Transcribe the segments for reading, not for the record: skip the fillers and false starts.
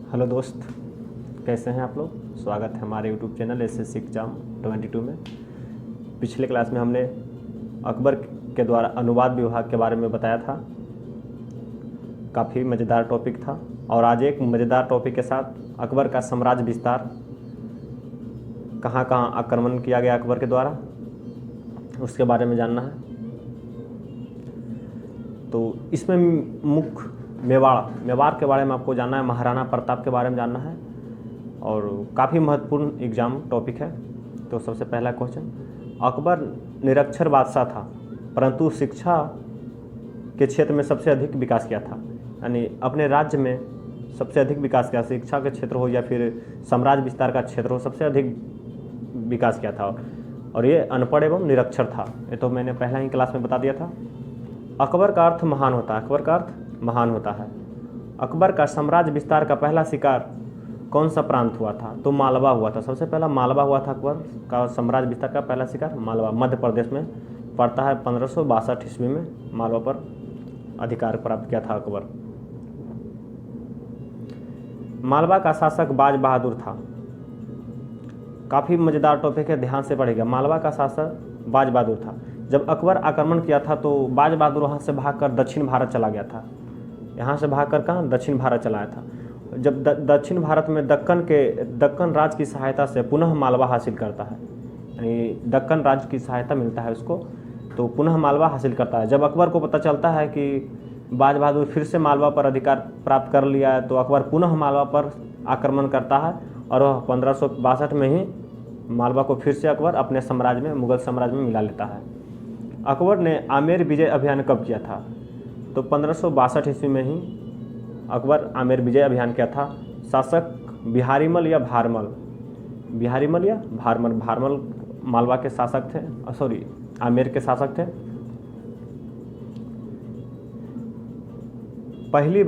Hello दोस्त, कैसे हैं आप लोग। स्वागत है हमारे यूट्यूब चैनल एसएससी एग्जाम 22 में। पिछले क्लास में हमने अकबर के द्वारा अनुवाद विभाग के बारे में बताया था। काफ़ी मज़ेदार टॉपिक था। और आज एक मज़ेदार टॉपिक के साथ अकबर का साम्राज्य विस्तार, कहाँ कहाँ आक्रमण किया गया अकबर के द्वारा, उसके बारे में जानना है। तो इसमें मुख्य मेवाड़ के बारे में आपको जानना है, महाराणा प्रताप के बारे में जानना है और काफ़ी महत्वपूर्ण एग्जाम टॉपिक है। तो सबसे पहला क्वेश्चन, अकबर निरक्षर बादशाह था परंतु शिक्षा के क्षेत्र में सबसे अधिक विकास किया था। यानी अपने राज्य में सबसे अधिक विकास किया, शिक्षा के क्षेत्र हो या फिर साम्राज्य विस्तार का क्षेत्र हो, सबसे अधिक विकास किया था। और ये अनपढ़ एवं निरक्षर था, ये तो मैंने पहला ही क्लास में बता दिया था। अकबर का अर्थ महान होता है, अकबर का अर्थ महान होता है। अकबर का साम्राज्य विस्तार का पहला शिकार कौन सा प्रांत हुआ था? तो मालवा हुआ था। सबसे पहला मालवा हुआ था। अकबर का साम्राज्य विस्तार का पहला शिकार मालवा, मध्य प्रदेश में पड़ता है। 1562 ईस्वी में मालवा पर अधिकार प्राप्त किया था अकबर। मालवा का शासक बाज बहादुर था। काफ़ी मज़ेदार टॉपिक है, ध्यान से पढ़ेगा। मालवा का शासक बाज बहादुर था। जब अकबर आक्रमण किया था तो बाज बहादुर वहाँ से भागकर दक्षिण भारत चला गया था। यहाँ से भागकर कहाँ? दक्षिण भारत चला आया था। जब दक्षिण भारत में दक्कन राज की सहायता से पुनः मालवा हासिल करता है, यानी दक्कन राज की सहायता मिलता है उसको, तो पुनः मालवा हासिल करता है। जब अकबर को पता चलता है कि बाज बहादुर फिर से मालवा पर अधिकार प्राप्त कर लिया है, तो अकबर पुनः मालवा पर आक्रमण करता है और वह 1562 में ही मालवा को फिर से अकबर अपने साम्राज्य में, मुगल साम्राज्य में मिला लेता है। अकबर ने आमेर विजय अभियान कब किया था? तो 1562 ईस्वी में ही अकबर आमेर विजय अभियान किया था। शासक बिहारीमल या भारमल? बिहारीमल या भारमल? भारमल मालवा के शासक थे, आमेर के शासक थे। पहली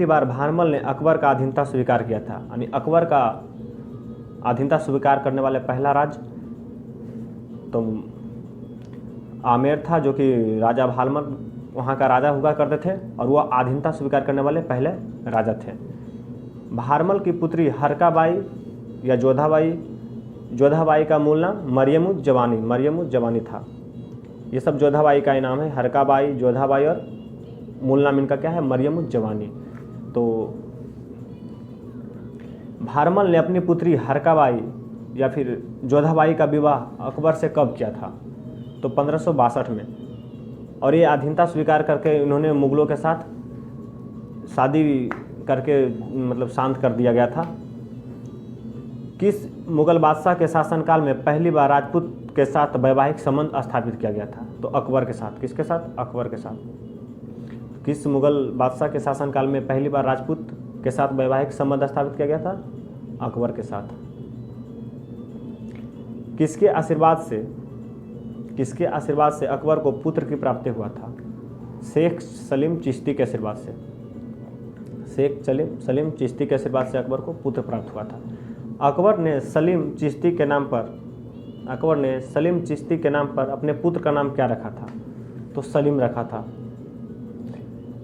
बार भारमल ने अकबर का अधीनता स्वीकार किया था। यानी अकबर का अधीनता स्वीकार करने वाले पहला राज्य तो आमेर था, जो कि राजा भारमल वहाँ का राजा हुआ करते थे और वह अधीनता स्वीकार करने वाले पहले राजा थे। भारमल की पुत्री हरकाबाई या जोधाबाई का मूल नाम मरियमुज जवानी था। ये सब जोधाबाई का ही नाम है, हरकाबाई, जोधाबाई, और मूल नाम इनका क्या है? मरियमुज जवानी। तो भारमल ने अपनी पुत्री हरकाबाई या फिर जोधाबाई का विवाह अकबर से कब किया था? तो 1562 में। और ये अधीनता स्वीकार करके इन्होंने मुगलों के साथ शादी करके मतलब शांत कर दिया गया था। किस मुगल बादशाह के शासनकाल में पहली बार राजपूत के साथ वैवाहिक संबंध स्थापित किया गया था? तो अकबर के साथ। किसके साथ? अकबर के साथ। किस मुगल बादशाह के शासनकाल में पहली बार राजपूत के साथ वैवाहिक संबंध स्थापित किया गया था? अकबर के साथ। किसके आशीर्वाद से अकबर को पुत्र की प्राप्ति हुआ था? शेख सलीम चिश्ती के आशीर्वाद से। शेख सलीम चिश्ती के आशीर्वाद से अकबर को पुत्र प्राप्त हुआ था। अकबर ने सलीम चिश्ती के नाम पर अपने पुत्र का नाम क्या रखा था? तो सलीम रखा था।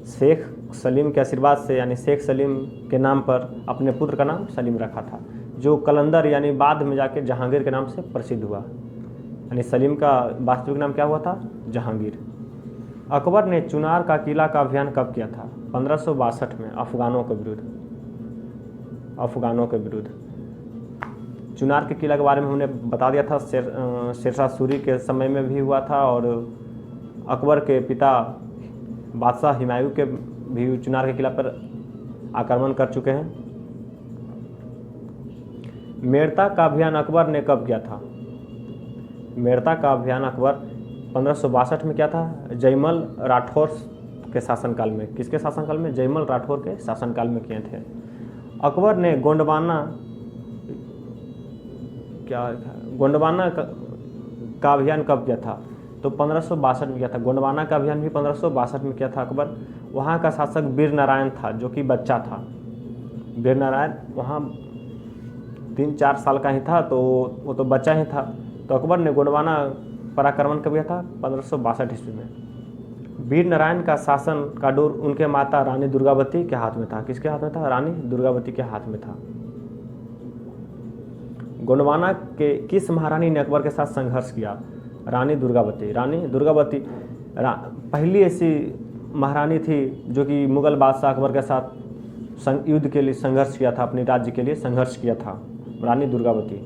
शेख सलीम के आशीर्वाद से, यानी शेख सलीम के नाम पर अपने पुत्र का नाम सलीम रखा था, जो कलंदर यानी बाद में जाके जहांगीर के नाम से प्रसिद्ध हुआ। यानी सलीम का वास्तविक नाम क्या हुआ था? जहांगीर। अकबर ने चुनार का किला का अभियान कब किया था? 1562 में, अफगानों के विरुद्ध। चुनार के किला के बारे में हमने बता दिया था, शेरशाह सूरी के समय में भी हुआ था और अकबर के पिता बादशाह हुमायूं के भी चुनार के किला पर आक्रमण कर चुके हैं। मेड़ता का अभियान अकबर ने कब किया था? मेड़ता का अभियान अकबर 1562 में किया था, जयमल राठौर के शासनकाल में। किसके शासनकाल में? जयमल राठौर के शासनकाल में किए थे। अकबर ने गोंडवाना का अभियान कब किया था? तो 1562 में किया था। गोंडवाना का अभियान भी 1562 में किया था अकबर। वहाँ का शासक वीर नारायण था, जो कि बच्चा था। वीर नारायण वहाँ 3-4 साल का ही था, तो वो तो बच्चा ही था। तो अकबर ने गोंडवाना पर आक्रमण कब किया था? 1562 ईस्वी में। वीर नारायण का शासन का डोर उनके माता रानी दुर्गावती के हाथ में था। किसके हाथ में था? रानी दुर्गावती के हाथ में था। गोंडवाना के किस महारानी ने अकबर के साथ संघर्ष किया? रानी दुर्गावती। रानी दुर्गावती पहली ऐसी महारानी थी जो कि मुगल बादशाह अकबर के साथ युद्ध के लिए संघर्ष किया था, अपने राज्य के लिए संघर्ष किया था, रानी दुर्गावती।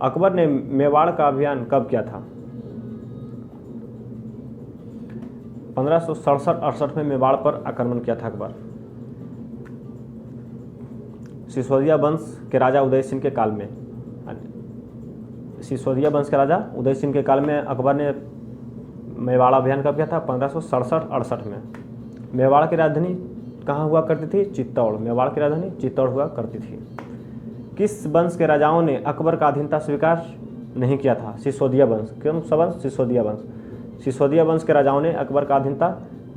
अकबर ने मेवाड़ का अभियान कब किया था? 1567-68 में मेवाड़ पर आक्रमण किया था अकबर। सिसोदिया वंश के राजा उदय सिंह के काल में, सिसोदिया वंश के राजा उदय सिंह के काल में अकबर ने मेवाड़ अभियान कब किया था? 1567-68 में। मेवाड़ की राजधानी कहाँ हुआ करती थी? चित्तौड़। मेवाड़ की राजधानी चित्तौड़ हुआ करती थी। किस वंश के राजाओं ने अकबर का अधीनता स्वीकार नहीं किया था? सिसोदिया वंश। कौन सा वंश? सिसोदिया वंश। सिसोदिया वंश के राजाओं ने अकबर का अधीनता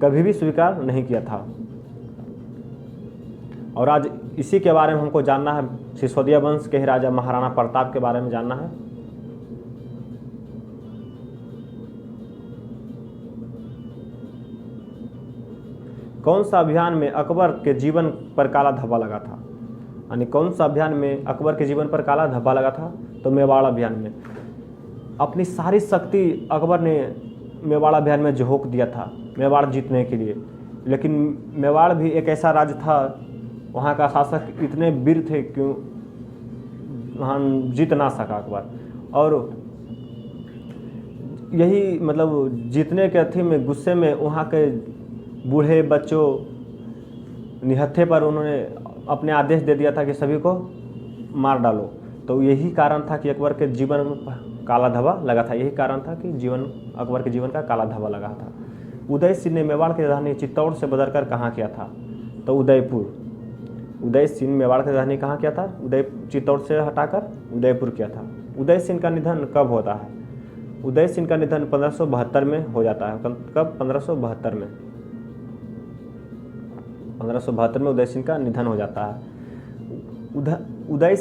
कभी भी स्वीकार नहीं किया था। और आज इसी के बारे में हमको जानना है, सिसोदिया वंश के ही राजा महाराणा प्रताप के बारे में जानना है। कौन सा अभियान में अकबर के जीवन पर काला धब्बा लगा था? यानी कौन सा अभियान में अकबर के जीवन पर काला धब्बा लगा था? तो मेवाड़ अभियान में। अपनी सारी शक्ति अकबर ने मेवाड़ अभियान में झोंक दिया था मेवाड़ जीतने के लिए, लेकिन मेवाड़ भी एक ऐसा राज्य था, वहाँ का शासक इतने वीर थे कि वहाँ जीत ना सका अकबर। और यही मतलब जीतने के अथी में गुस्से में वहाँ के बूढ़े बच्चों निहत्थे पर उन्होंने अपने आदेश दे दिया था कि सभी को मार डालो। तो यही कारण था कि अकबर के जीवन में काला धब्बा लगा था। यही कारण था कि अकबर के जीवन का काला धब्बा लगा था। उदय सिंह ने मेवाड़ की राजधानी चित्तौड़ से बदलकर कहाँ किया था? तो उदयपुर। उदय सिंह मेवाड़ की राजधानी कहाँ किया था? चित्तौड़ से हटाकर उदयपुर किया था। उदय सिंह का निधन कब होता है? उदय सिंह का निधन 1572 में हो जाता है। कब? 1572 में। 1572 में उदय सिंह का निधन हो जाता है। उदय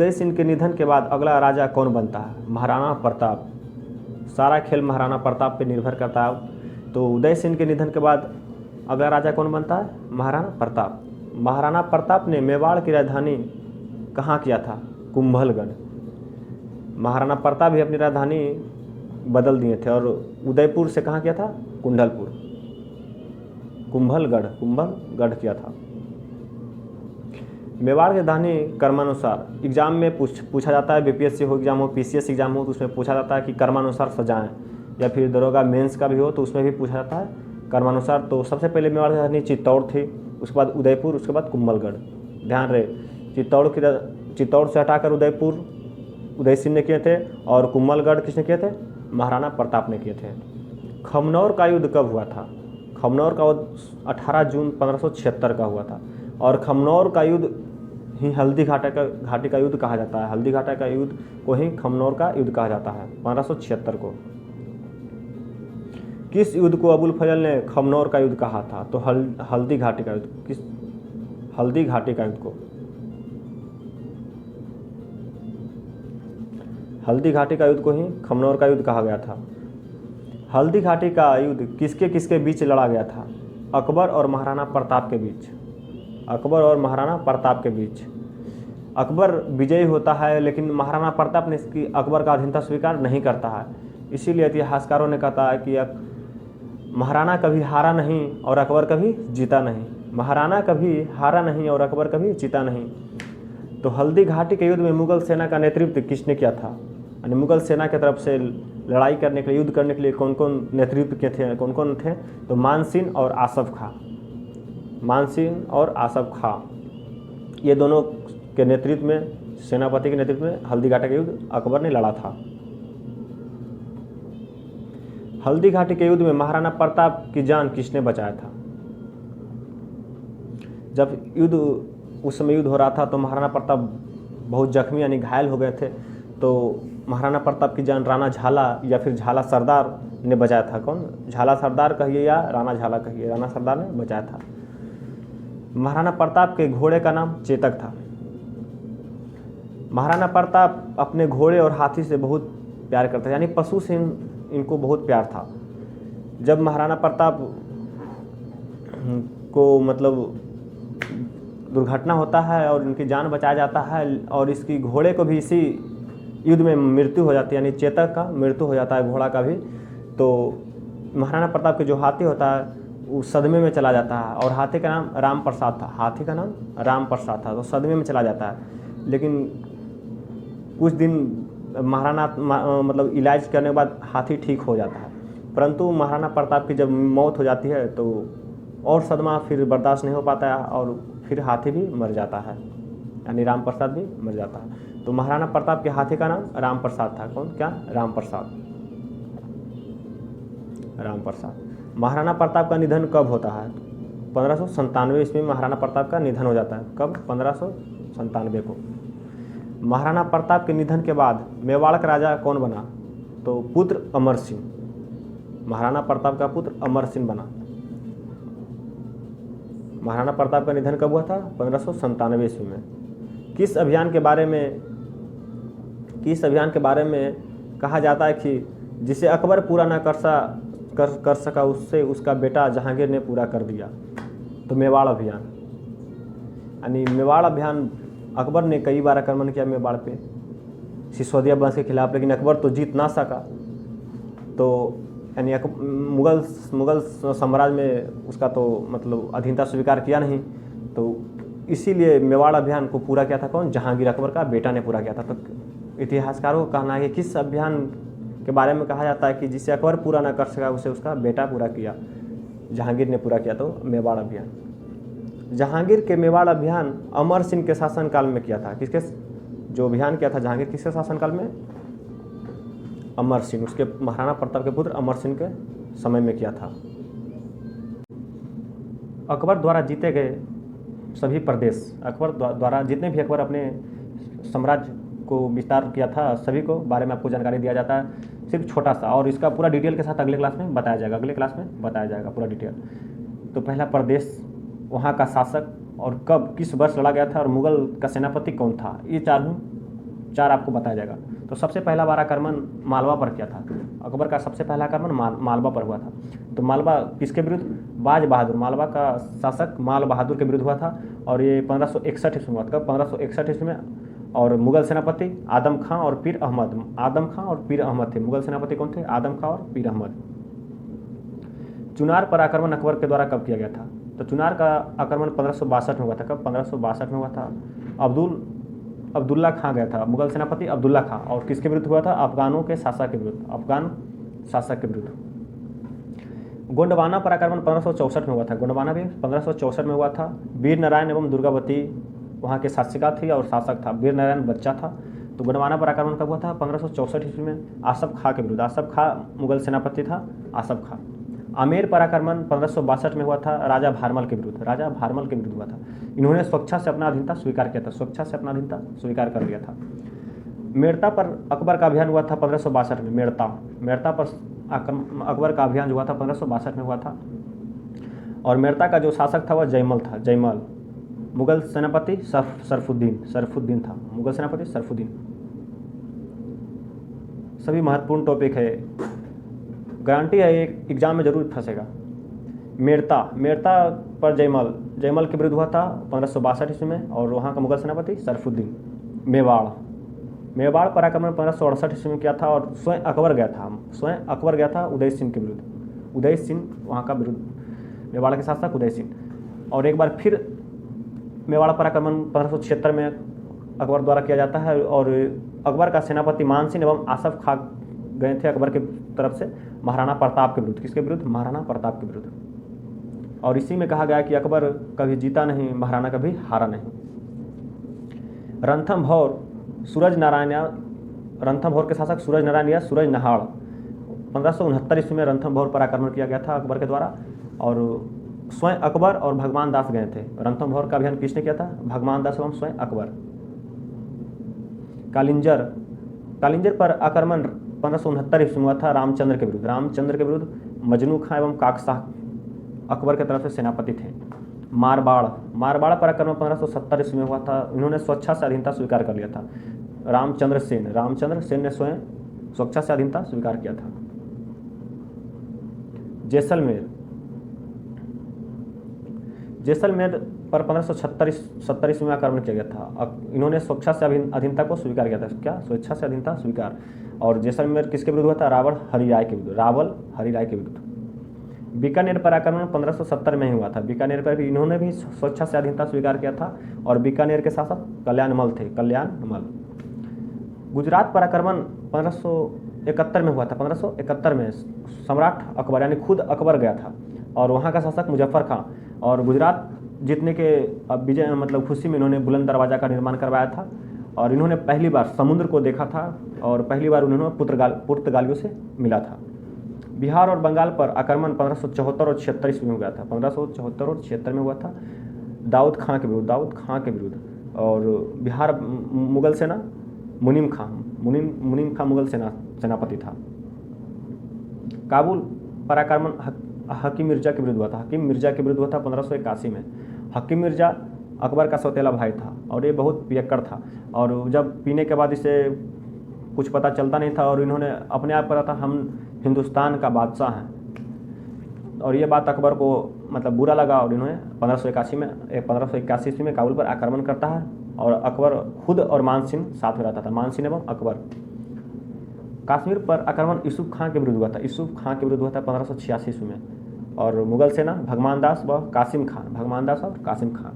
सिंह के निधन के बाद अगला राजा कौन बनता है? महाराणा प्रताप। सारा खेल महाराणा प्रताप पे निर्भर करता है। तो उदय सिंह के निधन के बाद अगला राजा कौन बनता है? महाराणा प्रताप। महाराणा प्रताप ने मेवाड़ की राजधानी कहाँ किया था? कुंभलगढ़। महाराणा प्रताप भी अपनी राजधानी बदल दिए थे और उदयपुर से कहाँ किया था? कुंडलपुर। कुंभलगढ़ किया था। मेवाड़ की राजधानी कर्मानुसार एग्जाम में पूछा जाता है। बीपीएससी हो एग्जाम हो, पीसीएस एग्जाम हो, तो उसमें पूछा जाता है कि कर्मानुसार सजाएं, या फिर दरोगा मेंस का भी हो तो उसमें भी पूछा जाता है कर्मानुसार। तो सबसे पहले मेवाड़ की राजधानी चित्तौड़ थी, उसके बाद उदयपुर, उसके बाद कुंभलगढ़। ध्यान रहे, चित्तौड़ से हटाकर उदयपुर उदय सिंह ने किए थे और कुंभलगढ़ किसने किए थे? महाराणा प्रताप ने किए थे। खमनौर का युद्ध कब हुआ था? खमनौर का 18 जून 1576 का हुआ था। और खमनौर का युद्ध ही हल्दी घाटी का युद्ध कहा जाता है। हल्दी घाटी का युद्ध को ही खमनौर का युद्ध कहा जाता है, 1576 को। किस युद्ध को अबुल फजल ने खमनौर का युद्ध कहा था? तो हल्दी घाटी का युद्ध। किस? हल्दी घाटी का युद्ध को हल्दी घाटी का युद्ध को ही खमनौर का युद्ध कहा गया था। हल्दी घाटी का युद्ध किसके किसके बीच लड़ा गया था? अकबर और महाराणा प्रताप के बीच। अकबर और महाराणा प्रताप के बीच। अकबर विजयी होता है, लेकिन महाराणा प्रताप ने इसकी अकबर का अधीनता स्वीकार नहीं करता है। इसीलिए इतिहासकारों ने कहा है कि महाराणा कभी हारा नहीं और अकबर कभी जीता नहीं। महाराणा कभी हारा नहीं और अकबर कभी जीता नहीं। तो हल्दी घाटी के युद्ध में मुगल सेना का नेतृत्व किसने किया था? यानी मुगल सेना की तरफ से लड़ाई करने के लिए, युद्ध करने के लिए कौन कौन नेतृत्व के थे, कौन कौन थे? तो मानसिंह और आसफ खां। मानसिंह और आसफ खां, ये दोनों के नेतृत्व में, सेनापति के नेतृत्व में हल्दी घाटी का युद्ध अकबर ने लड़ा था। हल्दी घाटी के युद्ध में महाराणा प्रताप की जान किसने बचाया था? जब युद्ध उस समय युद्ध हो रहा था तो महाराणा प्रताप बहुत जख्मी यानी घायल हो गए थे। तो महाराणा प्रताप की जान राणा झाला या फिर झाला सरदार ने बचाया था। कौन? झाला सरदार कहिए या राणा झाला कहिए, राणा सरदार ने बचाया था। महाराणा प्रताप के घोड़े का नाम चेतक था। महाराणा प्रताप अपने घोड़े और हाथी से बहुत प्यार करते थे, यानी पशु से इनको बहुत प्यार था। जब महाराणा प्रताप को मतलब दुर्घटना होता है और उनकी जान बचाया जाता है और इसकी घोड़े को भी इसी युद्ध में मृत्यु हो जाती है, यानी चेतक का मृत्यु हो जाता है, घोड़ा का भी, तो महाराणा प्रताप के जो हाथी होता है वो सदमे में चला जाता है। और हाथी का नाम राम प्रसाद था, हाथी का नाम राम प्रसाद था, तो सदमे में चला जाता है। लेकिन कुछ दिन महाराणा मतलब इलाज करने के बाद हाथी ठीक हो जाता है, परंतु महाराणा प्रताप की जब मौत हो जाती है तो और सदमा फिर बर्दाश्त नहीं हो पाता है और फिर हाथी भी मर जाता है, यानी राम प्रसाद भी मर जाता है। तो महाराणा प्रताप के हाथी का नाम राम प्रसाद था। कौन? क्या? राम प्रसाद। राम प्रसाद। महाराणा प्रताप का निधन कब होता है? 1597 ईस्वी में महाराणा प्रताप का निधन हो जाता है। कब? 1597 को। महाराणा प्रताप के निधन के बाद मेवाड़ का राजा कौन बना? तो पुत्र अमर सिंह। महाराणा प्रताप का पुत्र अमर सिंह बना। महाराणा प्रताप का निधन कब हुआ था? 1597 ईस्वी में। किस अभियान के बारे में कहा जाता है कि जिसे अकबर पूरा न कर सका उससे उसका बेटा जहांगीर ने पूरा कर दिया? तो मेवाड़ अभियान, यानी मेवाड़ अभियान अकबर ने कई बार आक्रमण किया मेवाड़ पे सिसोदिया वंश के खिलाफ, लेकिन अकबर तो जीत ना सका। तो यानी मुगल साम्राज्य में उसका तो मतलब अधीनता स्वीकार किया नहीं, तो इसीलिए मेवाड़ अभियान को पूरा किया था कौन? जहांगीर, अकबर का बेटा ने पूरा किया था। तो इतिहासकारों का कहना है कि किस अभियान के बारे में कहा जाता है कि जिसे अकबर पूरा ना कर सका उसे उसका बेटा पूरा किया, जहांगीर ने पूरा किया? तो मेवाड़ अभियान। जहांगीर के मेवाड़ अभियान अमर सिंह के शासनकाल में किया था। किसके जो अभियान किया था जहांगीर, किसके शासनकाल में? अमर सिंह, उसके महाराणा प्रताप के पुत्र अमर सिंह के समय में किया था। अकबर द्वारा जीते गए सभी प्रदेश, अकबर द्वारा जितने भी अकबर अपने साम्राज्य को विस्तार किया था सभी को बारे में आपको जानकारी दिया जाता है, सिर्फ छोटा सा, और इसका पूरा डिटेल के साथ अगले क्लास में बताया जाएगा, पूरा डिटेल। तो पहला प्रदेश, वहाँ का शासक और कब किस वर्ष लड़ा गया था और मुगल का सेनापति कौन था, ये चार आपको बताया जाएगा। तो सबसे पहला बार आक्रमण मालवा पर किया था अकबर का, सबसे पहला आक्रमण मालवा पर हुआ था। तो मालवा किसके विरुद्ध? बाज बहादुर, मालवा का शासक माल बहादुर के विरुद्ध हुआ था, और ये 1561 ईस्वी में हुआ था। 1561 ईस्वी में। और मुगल सेनापति आदम खां और पीर अहमद थे। मुगल सेनापति कौन थे? आदम खां और पीर अहमद। चुनार पर आक्रमण अकबर के द्वारा कब किया गया था? तो चुनार का आक्रमण 1562 में हुआ था। कब? 1562 में हुआ था। अब्दुल्ला खां गया था, मुगल सेनापति अब्दुल्ला खां, और किसके विरुद्ध हुआ था? अफगान शासक के विरुद्ध। गोंडवाना पर आक्रमण 1564 में हुआ था। गोंडवाना भी 1564 में हुआ था। वीर नारायण एवं दुर्गावती वहाँ के शासिका थी और शासक था। वीर नारायण बच्चा था। तो गोंडवाना पर आक्रमण कब हुआ था? 1564 ईस्वी में आसफ खां के विरुद्ध। आसफ खां मुगल सेनापति था, आसफ खां। आमेर पर आक्रमण 1562 में हुआ था, राजा भारमल के विरुद्ध हुआ था। इन्होंने स्वेच्छा से अपना अधीनता स्वीकार कर लिया था। मेड़ता पर अकबर का अभियान हुआ था 1562 में। मेड़ता पर अकबर का अभियान जो हुआ था 1562 में हुआ था, और मेड़ता का जो शासक था वह जयमल। मुगल सेनापति सरफुद्दीन था। मुगल सेनापति सरफुद्दीन। सभी महत्वपूर्ण टॉपिक है, गारंटी है एक एग्जाम में जरूर फंसेगा। मेड़ता पर जयमल के विरुद्ध हुआ था 1562 ईस्वी में, और वहाँ का मुगल सेनापति सरफुद्दीन। मेवाड़ पर आक्रमण 1568 ईस्वी में किया था, और स्वयं अकबर गया था उदय सिंह के विरुद्ध। उदय सिंह वहाँ का विरुद्ध, मेवाड़ के शासक उदय सिंह। और एक बार फिर मेवाड़ पर आक्रमण 1576 में अकबर द्वारा किया जाता है, और अकबर का सेनापति मानसिंह एवं आसफ खां गए थे अकबर की तरफ से महाराणा प्रताप के विरुद्ध। किसके विरुद्ध? महाराणा प्रताप के विरुद्ध। और इसी में कहा गया कि अकबर कभी जीता नहीं, महाराणा कभी हारा नहीं। रणथंभौर के शासक सूरज नारायण या सूरज नहाड़ 1569 ईस्वी में रणथंभौर पर आक्रमण किया गया था अकबर के द्वारा, और स्वयं अकबर और भगवान दास गए थे। रणथंभौर का अभियान किसने किया था? भगवान दास एवं स्वयं अकबर। कालिंजर पर आक्रमण 1569 ईस्वी में हुआ था रामचंद्र के विरुद्ध। मजनू खां एवं काकशाह अकबर की तरफ से सेनापति थे। मारवाड़ पर आक्रमण 1570 ईस्वी में हुआ था। इन्होंने स्वेच्छा से अधीनता स्वीकार कर लिया था। रामचंद्र सेन ने स्वयं स्वेच्छा से अधीनता स्वीकार किया था। जैसलमेर पर 1570 ईस्वी में आक्रमण किया गया था। इन्होंने स्वेच्छा से अधीनता को स्वीकार किया था। क्या? स्वेच्छा से अधीनता स्वीकार। और जैसलमेर किसके विरुद्ध हुआ था? रावल हरिराय के विरुद्ध। बीकानेर पर आक्रमण 1570 में ही हुआ था। बीकानेर पर भी इन्होंने भी स्वेच्छा से अधीनता स्वीकार किया था और बीकानेर के शासक कल्याणमल थे। गुजरात पर आक्रमण 1571 में हुआ था। 1571 में सम्राट अकबर यानी खुद अकबर गया था और वहाँ का शासक मुजफ्फर खां, और गुजरात जीतने के विजय मतलब खुशी में इन्होंने बुलंद दरवाज़ा का निर्माण करवाया था और इन्होंने पहली बार समुद्र को देखा था और पहली बार उन्होंने पुर्तगालियों से मिला था। बिहार और बंगाल पर आक्रमण 1574 और 76 ईस्वी में हुआ था। 1574 और 76 में हुआ था दाऊद खां के विरुद्ध। और बिहार मुगल सेना मुनीम खां मुगल सेनापति था। काबुल पर आक्रमण हकीम मिर्जा के विरुद्ध हुआ था। 1581 में। हकीम मिर्जा अकबर का सौतेला भाई था और ये बहुत पियक्कड़ था और जब पीने के बाद इसे कुछ पता चलता नहीं था और इन्होंने अपने आप कहा था हम हिंदुस्तान का बादशाह हैं और ये बात अकबर को मतलब बुरा लगा और इन्होंने 1581 ईस्वी में काबुल पर आक्रमण करता है और अकबर खुद और मानसिंह साथ में रहता था, मानसिंह एवं अकबर। कश्मीर पर आक्रमण यूसुफ खां के विरुद्ध हुआ था। 1586 ईस्वी में और मुगल सेना भगवान दास और कासिम खां।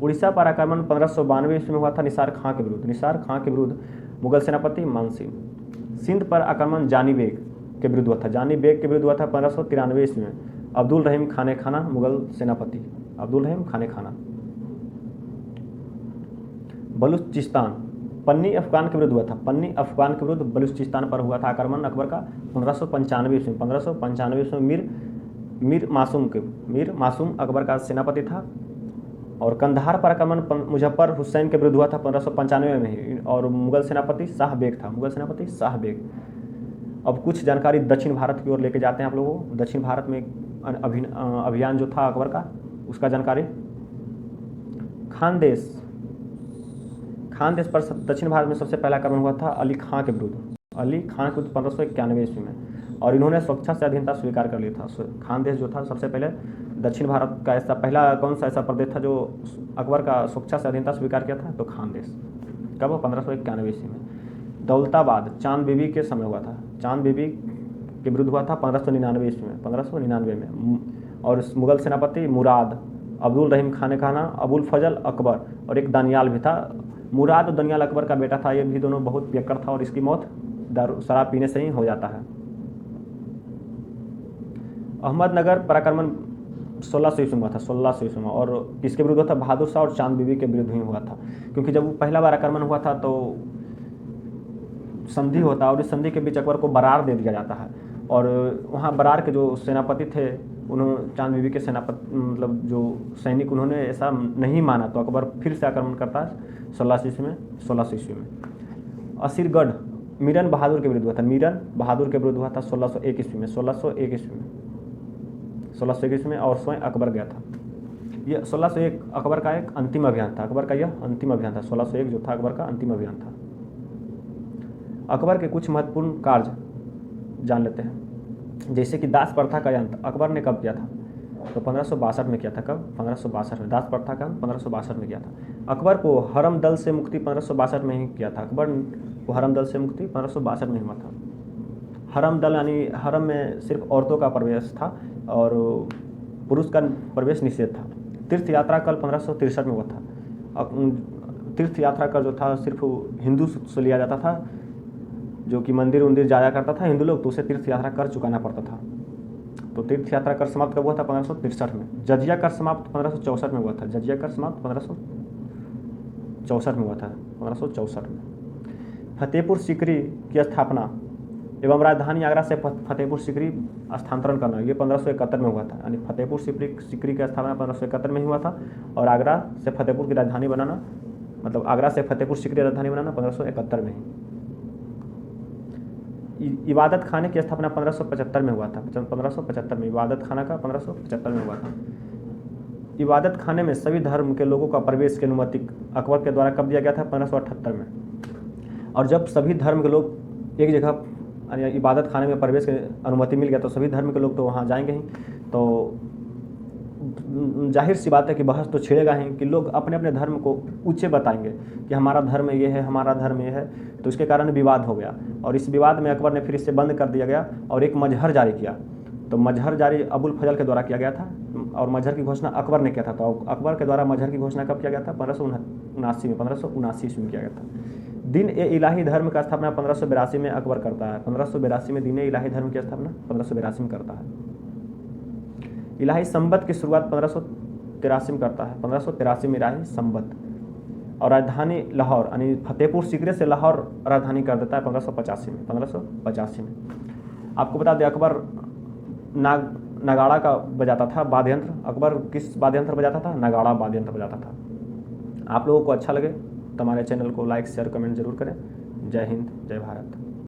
उड़ीसा पर आक्रमण 1592 ईस्वी में हुआ था निसार खां के विरुद्ध मुगल सेनापति मानसिंह। सिंध पर आक्रमण जानी बेग के विरुद्ध हुआ था। 1593 ईस्वी में अब्दुल रहीम खाने खाना मुगल सेनापति। बलूचिस्तान पन्नी अफगान के विरुद्ध हुआ था। बलूचिस्तान पर हुआ था आक्रमण अकबर का 1595 ईस्वी में। मीर मासूम अकबर का सेनापति था। और कंधार पर आक्रमण मुजफ्फर हुसैन के विरुद्ध हुआ था 1595 में ही और मुगल सेनापति शाह बेग था। अब कुछ जानकारी दक्षिण भारत की ओर लेके जाते हैं आप लोगों को। दक्षिण भारत में अभियान जो था अकबर का उसका जानकारी। खानदेश पर दक्षिण भारत में सबसे पहला आक्रमण हुआ था अली खां के विरुद्ध 1591 ईस्वी में और इन्होंने स्वेच्छा से अधीनता स्वीकार कर लिया था। खानदेश जो था सबसे पहले दक्षिण भारत का ऐसा पहला कौन सा ऐसा प्रदेश था जो अकबर का स्वेच्छा से अधीनता स्वीकार किया था? तो खानदेश। कब? 1591 ईस्वी में। दौलताबाद चांद बीबी के समय हुआ था। चांद बीबी के विरुद्ध हुआ था 1599 ईस्वी में। और मुगल सेनापति मुराद, अब्दुल रहीम खाने खाना, अबुल फजल अकबर और एक दानियाल भी था। मुराद और दानियाल अकबर का बेटा था। ये भी दोनों बहुत पियक्कड़ था और इसकी मौत शराब पीने से ही हो जाता है। अहमदनगर पर आक्रमण 1600 ईस्वी में हुआ था। और किसके विरुद्ध हुआ था? बहादुर शाह और चांद बीबी के विरुद्ध ही हुआ था क्योंकि जब वो पहला बार आक्रमण हुआ था तो संधि होता और इस संधि के बीच अकबर को बरार दे दिया जाता है और वहाँ बरार के जो सेनापति थे उन्होंने चांद बीबी के सेनापति मतलब जो सैनिक उन्होंने ऐसा नहीं माना तो अकबर फिर से आक्रमण करता है 1600 ईस्वी में। असीरगढ़ मीरन बहादुर के विरुद्ध हुआ था। 1601 ईस्वी में और स्वयं अकबर गया था। ये 1601 अकबर का एक अंतिम अभियान था। 1601 जो था अकबर का अंतिम अभियान था। अकबर के कुछ महत्वपूर्ण कार्य जान लेते हैं जैसे कि दास प्रथा का अंत अकबर ने कब किया था? तो 1562 में किया था। कब? 1562 में। दास प्रथा का 1562 में किया था। अकबर को हरम दल से मुक्ति 1562 में ही किया था। अकबर को हरम दल से मुक्ति 1562 में हुआ था। हरम दल यानी हरम में सिर्फ औरतों का प्रवेश था और पुरुष का प्रवेश निषेध था। तीर्थ यात्रा कल 1563 में हुआ था। तीर्थ यात्रा कर जो था सिर्फ हिंदू से लिया जाता था जो कि मंदिर जाया करता था हिंदू लोग तो उसे तीर्थ यात्रा कर चुकाना पड़ता था। तो तीर्थ यात्रा कर समाप्त कब हुआ था? 1563 में। जजिया कर समाप्त 1564 में हुआ था। 1564 में। फतेहपुर सीकरी की स्थापना एवं राजधानी आगरा से फतेहपुर सीकरी स्थानांतरण करना ये 1571 में हुआ था। यानी फतेहपुर सीकरी की स्थापना 1571 में ही हुआ था और आगरा से फतेहपुर की राजधानी बनाना मतलब आगरा से फतेहपुर सीकरी राजधानी बनाना 1571 में ही। इबादत खाने की स्थापना 1575 में हुआ था। 1575 में इबादत खाना का 1575 में हुआ था। इबादत खाने में सभी धर्म के लोगों का प्रवेश की अनुमति अकबर के द्वारा कब दिया गया था? 1578 में। और जब सभी धर्म के लोग एक जगह इबादत खाने में प्रवेश की अनुमति मिल गया तो सभी धर्म के लोग तो वहाँ जाएंगे ही। तो जाहिर सी बात है कि बहस तो छिड़ेगा ही कि लोग अपने अपने धर्म को ऊंचे बताएंगे कि हमारा धर्म ये है, हमारा धर्म ये है। तो इसके कारण विवाद हो गया और इस विवाद में अकबर ने फिर इसे बंद कर दिया गया और एक मजहर जारी किया। तो मजहर जारी अबुल फजल के द्वारा किया गया था और मजहर की घोषणा अकबर ने किया था। तो अकबर के द्वारा मजहर की घोषणा कब किया गया था? 1579 ईस्वी में किया गया था। दिन ए इलाही धर्म का स्थापना 1582 में अकबर करता है। 1582 में दिन ए इलाही धर्म की स्थापना 1582 में करता है। इलाही संबत की शुरुआत 1583 में करता है। 1583 में इलाही संबत और राजधानी लाहौर यानी फतेहपुर सीकरी से लाहौर राजधानी कर देता है 1585 में। आपको बता दें अकबर नगाड़ा का बजाता था वाद्य यंत्र। अकबर किस वाद्य यंत्र बजाता था? नगाड़ा वाद्य यंत्र बजाता था। आप लोगों को अच्छा लगे तो हमारे चैनल को लाइक शेयर कमेंट जरूर करें। जय हिंद, जय भारत।